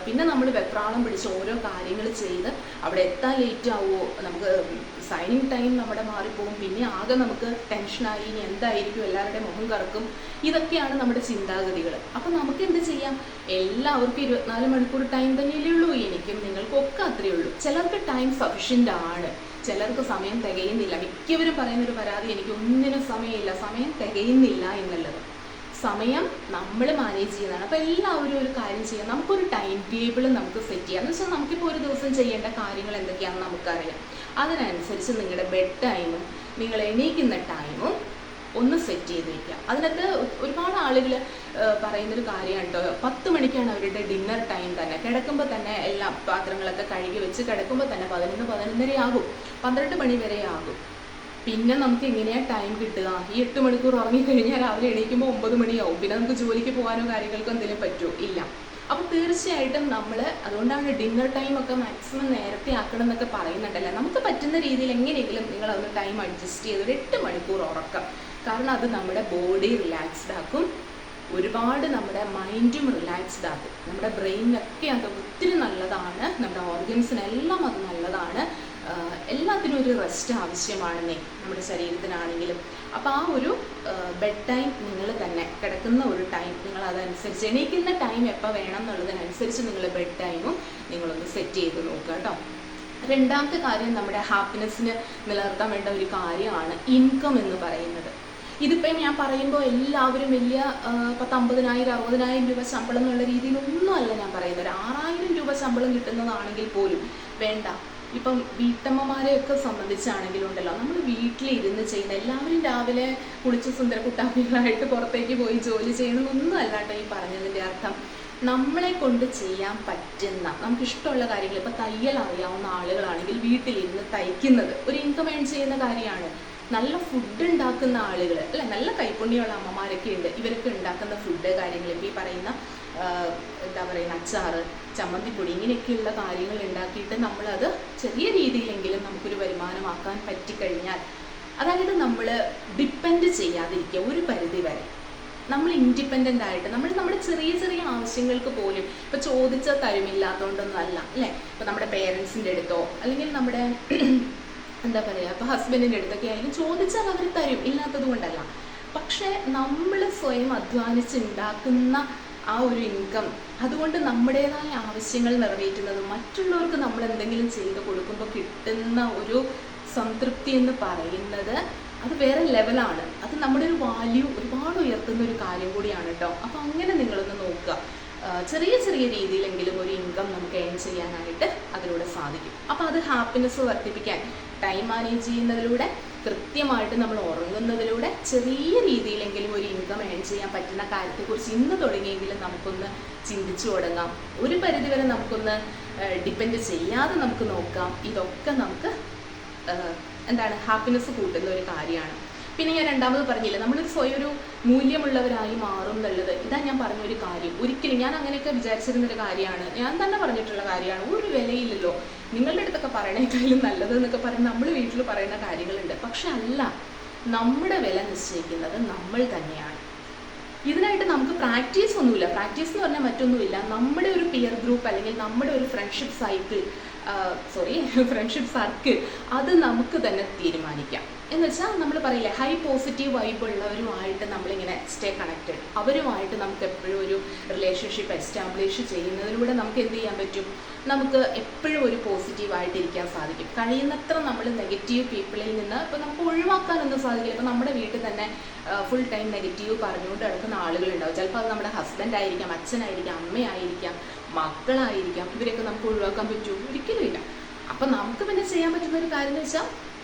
പിന്നെ നമ്മൾ വെപ്രാളം പിടിച്ച് ഓരോ കാര്യങ്ങൾ ചെയ്ത് അവിടെ എത്താൻ ലേറ്റ് ആവുമോ, നമുക്ക് സൈനിങ് ടൈം നമ്മുടെ മാറിപ്പോകും, പിന്നെ ആകെ നമുക്ക് ടെൻഷനായി, ഇനി എന്തായിരിക്കും, എല്ലാവരുടെയും മുഖം കറക്കും. ഇതൊക്കെയാണ് നമ്മുടെ ചിന്താഗതികൾ. അപ്പോൾ നമുക്ക് എന്ത് ചെയ്യാം, എല്ലാവർക്കും 24 മണിക്കൂർ ടൈം തന്നെയല്ലേ ഉള്ളൂ. എനിക്കും നിങ്ങൾക്കൊക്കെ അത്രയേ ഉള്ളൂ. ചിലർക്ക് ടൈം സഫിഷ്യൻ്റ് ആണ്, ചിലർക്ക് സമയം തികയുന്നില്ല. മിക്കവരും പറയുന്നൊരു പരാതി, എനിക്ക് ഒന്നിനും സമയമില്ല, സമയം തികയുന്നില്ല എന്നുള്ളത്. സമയം നമ്മൾ മാനേജ് ചെയ്യുന്നതാണ്. അപ്പോൾ എല്ലാവരും ഒരു കാര്യം ചെയ്യാം, നമുക്കൊരു ടൈം ടേബിൾ നമുക്ക് സെറ്റ് ചെയ്യാം. എന്ന് വെച്ചാൽ നമുക്കിപ്പോൾ ഒരു ദിവസം ചെയ്യേണ്ട കാര്യങ്ങൾ എന്തൊക്കെയാണെന്ന് നമുക്കറിയാം. അതിനനുസരിച്ച് നിങ്ങളുടെ ബെഡ് ടൈമും നിങ്ങൾ എണീക്കുന്ന ടൈമും ഒന്ന് സെറ്റ് ചെയ്ത് വയ്ക്കുക. അതിനകത്ത് ഒരുപാട് ആളുകൾ പറയുന്നൊരു കാര്യമാണ് കേട്ടോ, 10 മണിക്കാണ് അവരുടെ ഡിന്നർ ടൈം തന്നെ. കിടക്കുമ്പോൾ തന്നെ എല്ലാ പാത്രങ്ങളൊക്കെ കഴുകി വെച്ച് കിടക്കുമ്പോൾ തന്നെ 11-11:30 ആകും, 12 മണി വരെ ആകും. പിന്നെ നമുക്ക് എങ്ങനെയാണ് ടൈം കിട്ടുക? ഈ 8 മണിക്കൂർ ഉറങ്ങിക്കഴിഞ്ഞാൽ രാവിലെ എണീക്കുമ്പോൾ 9 മണിയാവും. പിന്നെ നമുക്ക് ജോലിക്ക് പോകാനോ കാര്യങ്ങൾക്കോ എന്തെങ്കിലും പറ്റുമോ? ഇല്ല. അപ്പോൾ തീർച്ചയായിട്ടും നമ്മൾ, അതുകൊണ്ടാണ് ഡിന്നർ ടൈമൊക്കെ മാക്സിമം നേരത്തെ ആക്കണം എന്നൊക്കെ പറയുന്നുണ്ടല്ലേ. നമുക്ക് പറ്റുന്ന രീതിയിൽ എങ്ങനെയെങ്കിലും നിങ്ങളതൊന്ന് ടൈം അഡ്ജസ്റ്റ് ചെയ്ത് ഒരു 8 മണിക്കൂർ ഉറക്കം. കാരണം അത് നമ്മുടെ ബോഡി റിലാക്സ്ഡ് ആക്കും, ഒരുപാട് നമ്മുടെ മൈൻഡും റിലാക്സ്ഡ് ആക്കും. നമ്മുടെ ബ്രെയിനിനൊക്കെ അത് ഒത്തിരി നല്ലതാണ്, നമ്മുടെ ഓർഗൻസിനെല്ലാം അത് നല്ലതാണ്. എല്ലാത്തിനും ഒരു റെസ്റ്റ് ആവശ്യമാണെന്നേ, നമ്മുടെ ശരീരത്തിനാണെങ്കിലും. അപ്പോൾ ആ ഒരു ബെഡ് ടൈം നിങ്ങൾ തന്നെ, കിടക്കുന്ന ഒരു ടൈം നിങ്ങൾ അതനുസരിച്ച്, എണീക്കുന്ന ടൈം എപ്പോൾ വേണം എന്നുള്ളതിനനുസരിച്ച് നിങ്ങൾ ബെഡ് ടൈമും നിങ്ങളൊന്ന് സെറ്റ് ചെയ്ത് നോക്കുക കേട്ടോ. രണ്ടാമത്തെ കാര്യം, നമ്മുടെ ഹാപ്പിനെസ്സിന് നിലനിർത്താൻ വേണ്ട ഒരു കാര്യമാണ് ഇൻകം എന്ന് പറയുന്നത്. ഇതിപ്പം ഞാൻ പറയുമ്പോൾ എല്ലാവരും വലിയ 50,000, 60,000 രൂപ ശമ്പളം എന്നുള്ള രീതിയിലൊന്നും അല്ല ഞാൻ പറയുന്നത്. ഒരു 6,000 രൂപ ശമ്പളം കിട്ടുന്നതാണെങ്കിൽ പോലും വേണ്ട. ഇപ്പം വീട്ടമ്മമാരെയൊക്കെ സംബന്ധിച്ചാണെങ്കിലുണ്ടല്ലോ, നമ്മൾ വീട്ടിലിരുന്ന് ചെയ്യുന്ന, എല്ലാവരും രാവിലെ കുളിച്ച് സുന്ദരക്കുട്ടാപ്പികളായിട്ട് പുറത്തേക്ക് പോയി ജോലി ചെയ്യണമെന്നൊന്നും അല്ലാട്ടോ ഈ പറഞ്ഞതിൻ്റെ അർത്ഥം. നമ്മളെ കൊണ്ട് ചെയ്യാൻ പറ്റുന്ന, നമുക്കിഷ്ടമുള്ള കാര്യങ്ങൾ, ഇപ്പോൾ തയ്യൽ അറിയാവുന്ന ആളുകളാണെങ്കിൽ വീട്ടിലിരുന്ന് തയ്ക്കുന്നത് ഒരു ഇൻകം ഏൺ ചെയ്യുന്ന കാര്യമാണ്. നല്ല ഫുഡ് ഉണ്ടാക്കുന്ന ആളുകൾ അല്ലെ, നല്ല കൈപ്പുണ്യമുള്ള അമ്മമാരൊക്കെ ഉണ്ട്, ഇവരൊക്കെ ഉണ്ടാക്കുന്ന ഫുഡ് കാര്യങ്ങൾ, ഇപ്പോൾ ഈ പറയുന്ന എന്താ പറയുക, അച്ചാറ്, ചമ്മന്തിപ്പൊടി, ഇങ്ങനെയൊക്കെയുള്ള കാര്യങ്ങൾ ഉണ്ടാക്കിയിട്ട് നമ്മളത് ചെറിയ രീതിയിലെങ്കിലും നമുക്കൊരു വരുമാനമാക്കാൻ പറ്റിക്കഴിഞ്ഞാൽ, അതായത് നമ്മൾ ഡിപ്പെൻഡ് ചെയ്യാതിരിക്കുക ഒരു പരിധി വരെ. നമ്മൾ ഇൻഡിപെൻഡൻ്റ് ആയിട്ട് നമ്മുടെ ചെറിയ ചെറിയ ആവശ്യങ്ങൾക്ക് പോലും ഇപ്പോൾ ചോദിച്ചാൽ തരുമില്ലാത്തതുകൊണ്ടൊന്നും അല്ല അല്ലേ. ഇപ്പോൾ നമ്മുടെ പേരൻസിൻ്റെ അടുത്തോ അല്ലെങ്കിൽ നമ്മുടെ എന്താ പറയുക ഇപ്പോൾ ഹസ്ബൻഡിൻ്റെ അടുത്തൊക്കെ ആയാലും ചോദിച്ചാൽ അവർ തരും, ഇല്ലാത്തത് കൊണ്ടല്ല. പക്ഷേ നമ്മൾ സ്വയം അധ്വാനിച്ചുണ്ടാക്കുന്ന ആ ഒരു ഇൻകം, അതുകൊണ്ട് നമ്മുടേതായ ആവശ്യങ്ങൾ നിറവേറ്റുന്നതും മറ്റുള്ളവർക്ക് നമ്മൾ എന്തെങ്കിലും ചെയ്ത് കൊടുക്കുമ്പോൾ കിട്ടുന്ന ഒരു സംതൃപ്തി എന്ന് പറയുന്നത് അത് വേറെ ലെവലാണ്. അത് നമ്മുടെ ഒരു വാല്യൂ ഒരുപാട് ഉയർത്തുന്ന ഒരു കാര്യം കൂടിയാണ് കേട്ടോ. അപ്പോൾ അങ്ങനെ നിങ്ങളൊന്ന് നോക്കുക. ചെറിയ ചെറിയ രീതിയിലെങ്കിലും ഒരു ഇൻകം നമുക്ക് ഏൺ ചെയ്യാനായിട്ട് അതിലൂടെ സാധിക്കും. അപ്പോൾ അത് ഹാപ്പിനെസ് വർദ്ധിപ്പിക്കാൻ ടൈം മാനേജ് ചെയ്യുന്നതിലൂടെ, കൃത്യമായിട്ട് നമ്മൾ ഉറങ്ങുന്നതിലൂടെ ചെറിയ രീതിയിലെങ്കിലും ഒരു ഇൻകം ഏൺ ചെയ്യാൻ പറ്റുന്ന കാര്യത്തെക്കുറിച്ച് ഇന്ന് തുടങ്ങിയെങ്കിലും നമുക്കൊന്ന് ചിന്തിച്ചു തുടങ്ങാം. ഒരു പരിധിവരെ നമുക്കൊന്ന് ഡിപ്പെൻഡ് ചെയ്യാതെ നമുക്ക് നോക്കാം. ഇതൊക്കെ നമുക്ക് എന്താണ് ഹാപ്പിനെസ് കൂട്ടുന്ന ഒരു കാര്യമാണ്. പിന്നെ ഞാൻ രണ്ടാമത് പറഞ്ഞില്ലേ, നമ്മൾ സ്വയം ഒരു മൂല്യമുള്ളവരായി മാറും എന്നുള്ളത്. ഇതാ ഞാൻ പറഞ്ഞൊരു കാര്യം. ഒരിക്കലും ഞാൻ അങ്ങനെയൊക്കെ വിചാരിച്ചിരുന്നൊരു കാര്യമാണ്, ഞാൻ തന്നെ പറഞ്ഞിട്ടുള്ള കാര്യമാണ്. ഒരു വിലയില്ലല്ലോ, നിങ്ങളുടെ അടുത്തൊക്കെ പറയണേക്കാളും നല്ലത് എന്നൊക്കെ പറഞ്ഞ് നമ്മൾ വീട്ടിൽ പറയുന്ന കാര്യങ്ങളുണ്ട്. പക്ഷെ അല്ല, നമ്മുടെ വില നിശ്ചയിക്കുന്നത് നമ്മൾ തന്നെയാണ്. ഇതിനായിട്ട് നമുക്ക് പ്രാക്ടീസ് ഒന്നുമില്ല. പ്രാക്ടീസ് എന്ന് പറഞ്ഞാൽ മറ്റൊന്നുമില്ല, നമ്മുടെ ഒരു പിയർ ഗ്രൂപ്പ് അല്ലെങ്കിൽ നമ്മുടെ ഒരു ഫ്രണ്ട്ഷിപ്പ് സർക്കിൾ അത് നമുക്ക് തന്നെ തീരുമാനിക്കാം. എന്ന് വെച്ചാൽ നമ്മൾ പറയില്ലേ, ഹൈ പോസിറ്റീവ് വൈബ് ഉള്ളവരുമായിട്ട് നമ്മളിങ്ങനെ സ്റ്റേ കണക്റ്റഡ്. അവരുമായിട്ട് നമുക്ക് എപ്പോഴും ഒരു റിലേഷൻഷിപ്പ് എസ്റ്റാബ്ലിഷ് ചെയ്യുന്നതിലൂടെ നമുക്ക് എന്ത് ചെയ്യാൻ പറ്റും, നമുക്ക് എപ്പോഴും ഒരു പോസിറ്റീവായിട്ടിരിക്കാൻ സാധിക്കും. കഴിയുന്നത്ര നമ്മൾ നെഗറ്റീവ് പീപ്പിളിൽ നിന്ന് ഇപ്പോൾ നമുക്ക് ഒഴിവാക്കാനൊന്നും സാധിക്കില്ല. ഇപ്പോൾ നമ്മുടെ വീട്ടിൽ തന്നെ ഫുൾ ടൈം നെഗറ്റീവ് പറഞ്ഞുകൊണ്ട് കിടക്കുന്ന ആളുകളുണ്ടാവും. ചിലപ്പോൾ അത് നമ്മുടെ ഹസ്ബൻഡ് ആയിരിക്കാം, അച്ഛനായിരിക്കാം, അമ്മയായിരിക്കാം, മക്കളായിരിക്കാം. ഇവരെയൊക്കെ നമുക്ക് ഒഴിവാക്കാൻ പറ്റുമോ? ഒരിക്കലും ഇല്ല. അപ്പം നമുക്ക് പിന്നെ ചെയ്യാൻ പറ്റുന്ന ഒരു കാര്യം എന്ന് വെച്ചാൽ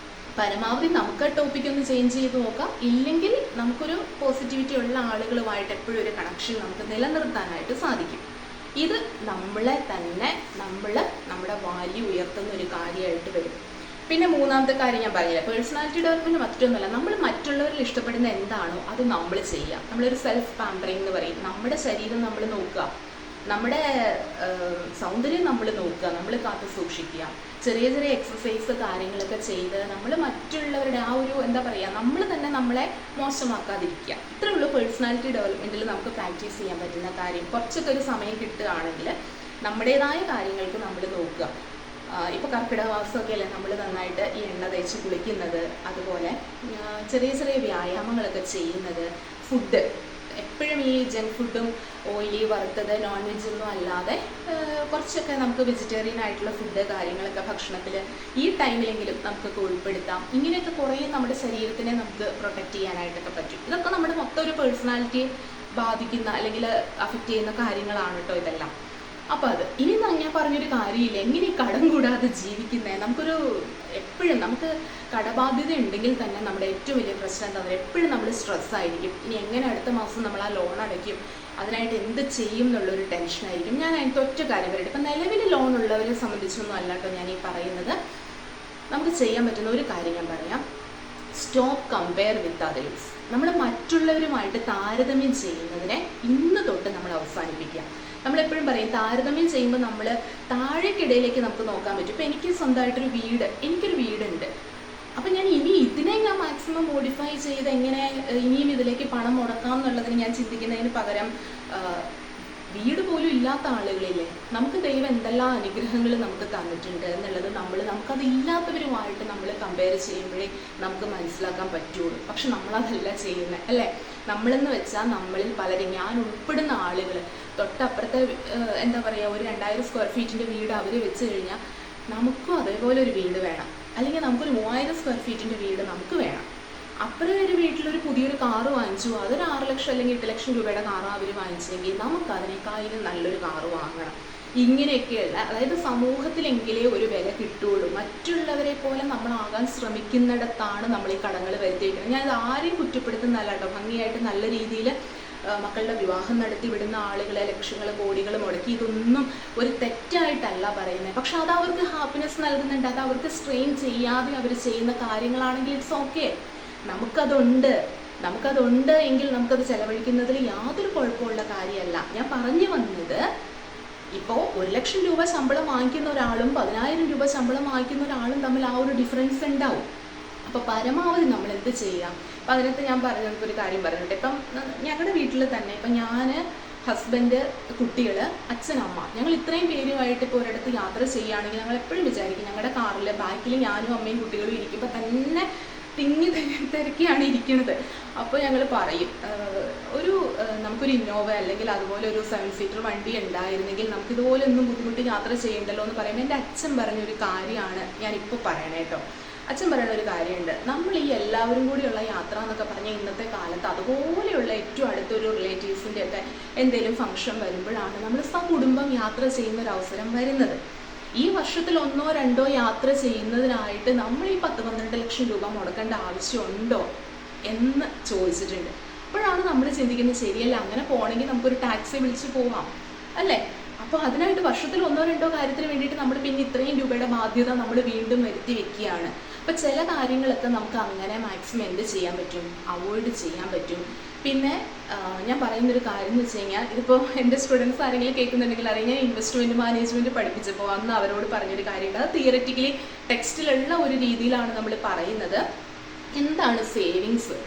പരമാവധി നമുക്ക് ടോപ്പിക് ഒന്ന് ചേഞ്ച് ചെയ്ത് നോക്കാം. ഇല്ലെങ്കിൽ നമുക്കൊരു പോസിറ്റിവിറ്റി ഉള്ള ആളുകളുമായിട്ട് എപ്പോഴും ഒരു കണക്ഷൻ നമുക്ക് നിലനിർത്താനായിട്ട് സാധിക്കും. ഇത് നമ്മളെ തന്നെ നമ്മുടെ വാല്യൂ ഉയർത്തുന്ന ഒരു കാര്യമായിട്ട് വരും. പിന്നെ മൂന്നാമത്തെ കാര്യം ഞാൻ പറഞ്ഞില്ല, പേഴ്സണാലിറ്റി ഡെവലപ്മെൻറ്റ് മറ്റൊന്നുമല്ല, നമ്മൾ മറ്റുള്ളവരിൽ ഇഷ്ടപ്പെടുന്ന എന്താണോ അത് നമ്മൾ ചെയ്യുക. നമ്മളൊരു സെൽഫ് പാമ്പറിങ് എന്ന് പറയും. നമ്മുടെ ശരീരം നമ്മൾ നോക്കുക, നമ്മുടെ സൗന്ദര്യം നമ്മൾ നോക്കുക, നമ്മൾ കാത്തു സൂക്ഷിക്കുക. ചെറിയ ചെറിയ എക്സസൈസ് കാര്യങ്ങളൊക്കെ ചെയ്ത് നമ്മൾ മറ്റുള്ളവരുടെ ആ ഒരു എന്താ പറയുക, നമ്മൾ തന്നെ നമ്മളെ മോശമാക്കാതിരിക്കുക. ഇത്രയേ ഉള്ളൂ പേഴ്സണാലിറ്റി ഡെവലപ്മെൻറ്റിൽ നമുക്ക് പ്രാക്ടീസ് ചെയ്യാൻ പറ്റുന്ന കാര്യം. കുറച്ചൊക്കെ ഒരു സമയം കിട്ടുകയാണെങ്കിൽ നമ്മുടേതായ കാര്യങ്ങൾക്ക് നമ്മൾ നോക്കുക. ഇപ്പോൾ കർക്കിടക മാസമൊക്കെ അല്ലേ നമ്മൾ നന്നായിട്ട് ഈ എണ്ണ തേച്ച് കുളിക്കുന്നത്, അതുപോലെ ചെറിയ ചെറിയ വ്യായാമങ്ങളൊക്കെ ചെയ്യുന്നത്. ഫുഡ് എപ്പോഴും ഈ ജങ്ക് ഫുഡും ഓയിലി വറുത്തത് നോൺ വെജൊന്നും അല്ലാതെ കുറച്ചൊക്കെ നമുക്ക് വെജിറ്റേറിയൻ ആയിട്ടുള്ള ഫുഡ് കാര്യങ്ങളൊക്കെ ഭക്ഷണത്തിൽ ഈ ടൈമിലെങ്കിലും നമുക്കൊക്കെ ഉൾപ്പെടുത്താം. ഇങ്ങനെയൊക്കെ കുറേ നമ്മുടെ ശരീരത്തിനെ നമുക്ക് പ്രൊട്ടക്റ്റ് ചെയ്യാനായിട്ടൊക്കെ പറ്റും. ഇതൊക്കെ നമ്മുടെ മൊത്തം ഒരു പേഴ്സണാലിറ്റിയെ ബാധിക്കുന്ന അല്ലെങ്കിൽ അഫക്റ്റ് ചെയ്യുന്ന കാര്യങ്ങളാണ് കേട്ടോ ഇതെല്ലാം. അപ്പോൾ അത് ഇനി ഞാൻ പറഞ്ഞൊരു കാര്യമില്ല, എങ്ങനെ കടം കൂടാതെ ജീവിക്കുന്നത്. നമുക്കൊരു എപ്പോഴും നമുക്ക് കടബാധ്യത ഉണ്ടെങ്കിൽ തന്നെ നമ്മുടെ ഏറ്റവും വലിയ പ്രശ്നം എന്താ പറയുക, എപ്പോഴും നമ്മൾ സ്ട്രെസ്സായിരിക്കും. ഇനി എങ്ങനെ അടുത്ത മാസം നമ്മൾ ആ ലോൺ അടയ്ക്കും, അതിനായിട്ട് എന്ത് ചെയ്യും എന്നുള്ളൊരു ടെൻഷനായിരിക്കും. ഞാൻ അതിൻ്റെ ഒറ്റ കാര്യം പറയട്ടെ, ഇപ്പം നിലവിൽ ലോൺ ഉള്ളവരെ സംബന്ധിച്ചൊന്നും അല്ല കേട്ടോ ഞാൻ ഈ പറയുന്നത്. നമുക്ക് ചെയ്യാൻ പറ്റുന്ന ഒരു കാര്യം ഞാൻ പറയാം, സ്റ്റോപ്പ് കമ്പയർ വിത്ത് അതേഴ്സ്. നമ്മൾ മറ്റുള്ളവരുമായിട്ട് താരതമ്യം ചെയ്യുന്നതിനെ ഇന്ന് തൊട്ട് നമ്മൾ അവസാനിപ്പിക്കുക. നമ്മളെപ്പോഴും പറയും താരതമ്യം ചെയ്യുമ്പോൾ നമ്മൾ താഴേക്കിടയിലേക്ക് നമുക്ക് നോക്കാൻ പറ്റും. ഇപ്പോൾ എനിക്ക് സ്വന്തമായിട്ടൊരു എനിക്കൊരു വീടുണ്ട്. അപ്പം ഞാൻ ഇതിനെ ഞാൻ മാക്സിമം മോഡിഫൈ ചെയ്ത് എങ്ങനെ ഇനിയും ഇതിലേക്ക് പണം മുടക്കാം എന്നുള്ളതിന് ഞാൻ ചിന്തിക്കുന്നതിന് പകരം വീട് പോലും ഇല്ലാത്ത ആളുകളില്ലേ, നമുക്ക് ദൈവം എന്തെല്ലാം അനുഗ്രഹങ്ങൾ നമുക്ക് തന്നിട്ടുണ്ട് എന്നുള്ളത് നമുക്കത് ഇല്ലാത്തവരുമായിട്ട് നമ്മൾ കമ്പയർ ചെയ്യുമ്പോഴേ നമുക്ക് മനസ്സിലാക്കാൻ പറ്റുള്ളൂ. പക്ഷെ നമ്മളതല്ല ചെയ്യുന്നത് അല്ലേ. നമ്മളെന്ന് വെച്ചാൽ നമ്മളിൽ പലരും, ഞാൻ ഉൾപ്പെടുന്ന ആളുകൾ, തൊട്ടപ്പുറത്തെ എന്താ പറയുക ഒരു 2000 സ്ക്വയർ ഫീറ്റിൻ്റെ വീട് അവർ വെച്ച് കഴിഞ്ഞാൽ നമുക്കും അതേപോലെ ഒരു വീട് വേണം, അല്ലെങ്കിൽ നമുക്കൊരു 3000 സ്ക്വയർ ഫീറ്റിൻ്റെ വീട് നമുക്ക് വേണം. അപ്പുറം ഒരു വീട്ടിലൊരു പുതിയൊരു കാറ് വാങ്ങിച്ചു, അതൊരു 6 ലക്ഷം അല്ലെങ്കിൽ 8 ലക്ഷം രൂപയുടെ കാറ് അവർ വാങ്ങിച്ചെങ്കിൽ നമുക്ക് അതിനേക്കാളും നല്ലൊരു കാറ് വാങ്ങണം. ഇങ്ങനെയൊക്കെയുള്ള, അതായത് സമൂഹത്തിലെങ്കിലേ ഒരു വില കിട്ടുള്ളൂ. മറ്റുള്ളവരെ പോലെ നമ്മളാകാൻ ശ്രമിക്കുന്നിടത്താണ് നമ്മൾ ഈ കടങ്ങൾ വരുത്തിയിരിക്കുന്നത്. ഞാൻ ആരെയും കുറ്റപ്പെടുത്തുന്നതല്ല കേട്ടോ. ഭംഗിയായിട്ട് നല്ല രീതിയിൽ മക്കളുടെ വിവാഹം നടത്തി വിടുന്ന ആളുകളെ ലക്ഷങ്ങൾ കോടികൾ മുടക്കി, ഇതൊന്നും ഒരു തെറ്റായിട്ടല്ല പറയുന്നത്. പക്ഷെ അത് അവർക്ക് ഹാപ്പിനെസ് നൽകുന്നുണ്ട്, അത് അവർക്ക് സ്ട്രെയിൻ ചെയ്യാതെ അവർ ചെയ്യുന്ന കാര്യങ്ങളാണെങ്കിൽ ഇറ്റ്സ് ഓക്കെ. നമുക്കതുണ്ട് എങ്കിൽ നമുക്കത് ചെലവഴിക്കുന്നതിൽ യാതൊരു കുഴപ്പമുള്ള കാര്യമല്ല. ഞാൻ പറഞ്ഞു വന്നത്, ഇപ്പോൾ 1 ലക്ഷം രൂപ ശമ്പളം വാങ്ങിക്കുന്ന ഒരാളും 10,000 രൂപ ശമ്പളം വാങ്ങിക്കുന്ന ഒരാളും തമ്മിൽ ആ ഒരു ഡിഫറൻസ് ഉണ്ടാവും. അപ്പോൾ പരമാവധി നമ്മൾ എന്ത് ചെയ്യാം, അപ്പം അതിനകത്ത് ഞാൻ ഒരു കാര്യം പറഞ്ഞിട്ട്, ഇപ്പം ഞങ്ങളുടെ വീട്ടിൽ തന്നെ ഇപ്പം ഞാൻ, ഹസ്ബൻഡ്, കുട്ടികൾ, അച്ഛൻ, അമ്മ, ഞങ്ങൾ ഇത്രയും പേരുമായിട്ട് ഇപ്പോൾ ഒരിടത്ത് യാത്ര ചെയ്യുകയാണെങ്കിൽ ഞങ്ങൾ എപ്പോഴും വിചാരിക്കും ഞങ്ങളുടെ കാറിൽ ബാക്കിൽ ഞാനും അമ്മയും കുട്ടികളും ഇരിക്കുമ്പോൾ തന്നെ തിരക്കിയാണ് ഇരിക്കുന്നത്. അപ്പോൾ ഞങ്ങൾ പറയും നമുക്കൊരു ഇന്നോവ അല്ലെങ്കിൽ അതുപോലെ ഒരു 7 സീറ്റർ വണ്ടി ഉണ്ടായിരുന്നെങ്കിൽ നമുക്കിതുപോലെ ഒന്നും ബുദ്ധിമുട്ടി യാത്ര ചെയ്യണ്ടല്ലോ എന്ന് പറയുമ്പോൾ എൻ്റെ അച്ഛൻ പറഞ്ഞൊരു കാര്യമാണ് ഞാനിപ്പോൾ പറയണേ കേട്ടോ. അച്ഛൻ പറയുന്ന ഒരു കാര്യമുണ്ട്, നമ്മൾ ഈ എല്ലാവരും കൂടിയുള്ള യാത്ര എന്നൊക്കെ പറഞ്ഞാൽ ഇന്നത്തെ കാലത്ത് അതുപോലെയുള്ള ഏറ്റവും അടുത്തൊരു റിലേറ്റീവ്സിൻ്റെ ഒക്കെ എന്തെങ്കിലും ഫംഗ്ഷൻ വരുമ്പോഴാണ് നമ്മൾ സകുടുംബം യാത്ര ചെയ്യുന്ന ഒരു അവസരം വരുന്നത്. ഈ വർഷത്തിൽ 1 or 2 യാത്ര ചെയ്യുന്നതിനായിട്ട് നമ്മൾ ഈ 10-12 ലക്ഷം രൂപ മുടക്കേണ്ട ആവശ്യമുണ്ടോ എന്ന് ചോദിച്ചിട്ടുണ്ട്. അപ്പോഴാണ് നമ്മൾ ചിന്തിക്കുന്നത് ശരിയല്ല, അങ്ങനെ പോകണമെങ്കിൽ നമുക്കൊരു ടാക്സി വിളിച്ച് പോവാം അല്ലേ. അപ്പോൾ അതിനായിട്ട് വർഷത്തിൽ 1 or 2 കാര്യത്തിന് വേണ്ടിയിട്ട് നമ്മൾ പിന്നെ ഇത്രയും രൂപയുടെ ബാധ്യത നമ്മൾ വീണ്ടും വരുത്തി വെക്കുകയാണ്. അപ്പോൾ ചില കാര്യങ്ങളൊക്കെ നമുക്ക് അങ്ങനെ മാക്സിമം എന്ത് ചെയ്യാൻ പറ്റും, അവോയ്ഡ് ചെയ്യാൻ പറ്റും. പിന്നെ ഞാൻ പറയുന്നൊരു കാര്യം എന്ന് വെച്ച് കഴിഞ്ഞാൽ, ഇതിപ്പോൾ എൻ്റെ സ്റ്റുഡൻസ് ആരെങ്കിലും കേൾക്കുന്നുണ്ടെങ്കിൽ അറിയാം, ഞാൻ ഇൻവെസ്റ്റ്മെൻറ്റ് മാനേജ്മെൻറ്റ് പഠിപ്പിച്ചപ്പോൾ അന്ന് അവരോട് പറഞ്ഞൊരു കാര്യമുണ്ട്. അത് തിയററ്റിക്കലി ടെക്സ്റ്റിലുള്ള ഒരു രീതിയിലാണ് നമ്മൾ പറയുന്നത്. എന്താണ് സേവിങ്സ്?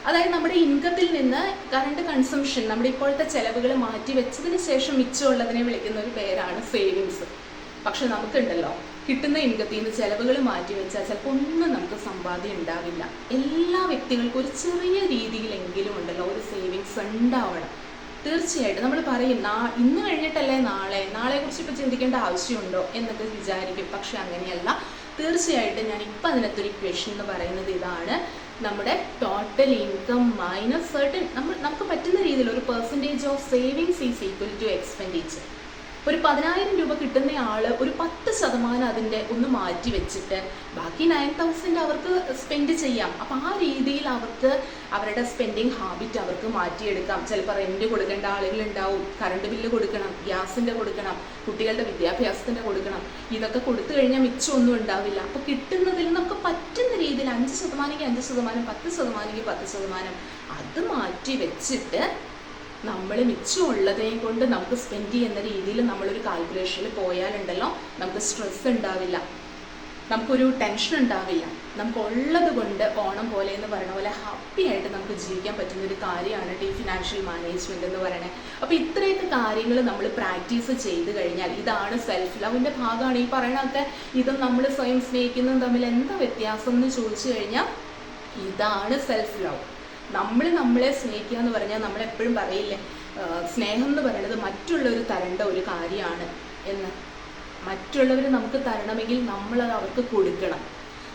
അതായത് നമ്മുടെ ഇൻകത്തിൽ നിന്ന് കറണ്ട് കൺസംഷൻ, നമ്മുടെ ഇപ്പോഴത്തെ ചിലവുകൾ മാറ്റി വെച്ചതിന് ശേഷം മിച്ചമുള്ളതിനെ വിളിക്കുന്ന ഒരു പേരാണ് സേവിങ്സ്. പക്ഷെ നമുക്കുണ്ടല്ലോ, കിട്ടുന്ന ഇൻകത്തിൽ നിന്ന് ചിലവുകൾ മാറ്റി വെച്ചാൽ ചിലപ്പോൾ ഒന്നും നമുക്ക് സമ്പാദ്യം ഉണ്ടാവില്ല. എല്ലാ വ്യക്തികൾക്കും ഒരു ചെറിയ രീതിയിലെങ്കിലും ഉണ്ടല്ലോ ഒരു സേവിങ്സ് ഉണ്ടാവണം. തീർച്ചയായിട്ടും നമ്മൾ പറയും ഇന്ന് കഴിഞ്ഞിട്ടല്ലേ നാളെക്കുറിച്ച് ഇപ്പോൾ ചിന്തിക്കേണ്ട ആവശ്യമുണ്ടോ എന്നൊക്കെ വിചാരിക്കും. പക്ഷെ അങ്ങനെയല്ല. തീർച്ചയായിട്ടും ഞാൻ ഇപ്പം അതിനകത്തൊരു ഇക്വേഷൻ എന്ന് പറയുന്നത് ഇതാണ്, നമ്മുടെ ടോട്ടൽ ഇൻകം മൈനസ് സർട്ടൻ നമുക്ക് പറ്റുന്ന രീതിയിൽ ഒരു percentage of savings is equal to expenditure. ഒരു 10,000 രൂപ കിട്ടുന്ന ആൾ ഒരു 10% അതിൻ്റെ ഒന്ന് മാറ്റി വെച്ചിട്ട് ബാക്കി 9,000 അവർക്ക് സ്പെൻഡ് ചെയ്യാം. അപ്പം ആ രീതിയിൽ അവർക്ക് അവരുടെ സ്പെൻഡിങ് ഹാബിറ്റ് അവർക്ക് മാറ്റിയെടുക്കാം. ചിലപ്പോൾ റെൻറ്റ് കൊടുക്കേണ്ട ആളുകളുണ്ടാവും, കറണ്ട് ബില്ല് കൊടുക്കണം, ഗ്യാസിൻ്റെ കൊടുക്കണം, കുട്ടികളുടെ വിദ്യാഭ്യാസത്തിൻ്റെ കൊടുക്കണം. ഇതൊക്കെ കൊടുത്തു കഴിഞ്ഞാൽ മിച്ചമൊന്നും ഉണ്ടാവില്ല. അപ്പോൾ കിട്ടുന്നതിൽ നമുക്ക് പറ്റുന്ന രീതിയിൽ 5% 5%, 10% 10% അത് മാറ്റി വെച്ചിട്ട് നമ്മൾ മിച്ചമുള്ളതിനെ കൊണ്ട് നമുക്ക് സ്പെൻഡ് ചെയ്യുന്ന രീതിയിൽ നമ്മളൊരു കാൽക്കുലേഷനിൽ പോയാലുണ്ടല്ലോ നമുക്ക് സ്ട്രെസ് ഉണ്ടാവില്ല, നമുക്കൊരു ടെൻഷൻ ഉണ്ടാവില്ല. നമുക്കുള്ളത് കൊണ്ട് ഓണം പോലെ എന്ന് പറയുന്ന പോലെ ഹാപ്പി ആയിട്ട് നമുക്ക് ജീവിക്കാൻ പറ്റുന്നൊരു കാര്യമാണ് ഈ ഫിനാൻഷ്യൽ മാനേജ്മെൻറ്റ് എന്ന് പറയുന്നത്. അപ്പോൾ ഇത്രയൊക്കെ കാര്യങ്ങൾ നമ്മൾ പ്രാക്ടീസ് ചെയ്ത് കഴിഞ്ഞാൽ ഇതാണ് സെൽഫ് ലവിൻ്റെ ഭാഗമാണ്. ഈ പറയണതൊക്കെ ഇതും നമ്മൾ സ്വയം സ്നേഹിക്കുന്നതും തമ്മിൽ എന്താ വ്യത്യാസം എന്ന് ചോദിച്ചു കഴിഞ്ഞാൽ ഇതാണ് സെൽഫ് ലവ്. നമ്മളെ സ്നേഹിക്കുക എന്ന് പറഞ്ഞാൽ നമ്മളെപ്പോഴും പറയില്ലേ, സ്നേഹം എന്ന് പറയുന്നത് മറ്റുള്ളവർ തരേണ്ട ഒരു കാര്യമാണ് എന്ന്. മറ്റുള്ളവർ നമുക്ക് തരണമെങ്കിൽ നമ്മളത് അവർക്ക് കൊടുക്കണം.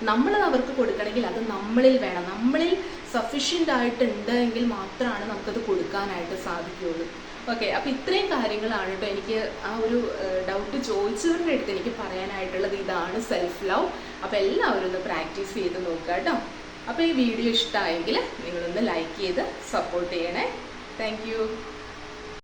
നമ്മളത് അവർക്ക് കൊടുക്കണമെങ്കിൽ അത് നമ്മളിൽ വേണം. നമ്മളിൽ സഫിഷ്യൻ്റ് ആയിട്ടുണ്ട് എങ്കിൽ മാത്രമാണ് നമുക്കത് കൊടുക്കാനായിട്ട് സാധിക്കുകയുള്ളൂ. ഓക്കെ, അപ്പോൾ ഇത്രയും കാര്യങ്ങളാണ് കേട്ടോ എനിക്ക് ആ ഒരു ഡൗട്ട് ചോദിച്ചവരുടെ അടുത്ത് എനിക്ക് പറയാനായിട്ടുള്ളത്. ഇതാണ് സെൽഫ് ലവ്. അപ്പോൾ എല്ലാവരും ഒന്ന് പ്രാക്ടീസ് ചെയ്ത് നോക്കുക കേട്ടോ. അപ്പോൾ ഈ വീഡിയോ ഇഷ്ടമായെങ്കിൽ നിങ്ങളൊന്ന് ലൈക്ക് ചെയ്ത് സപ്പോർട്ട് ചെയ്യണേ. Thank you.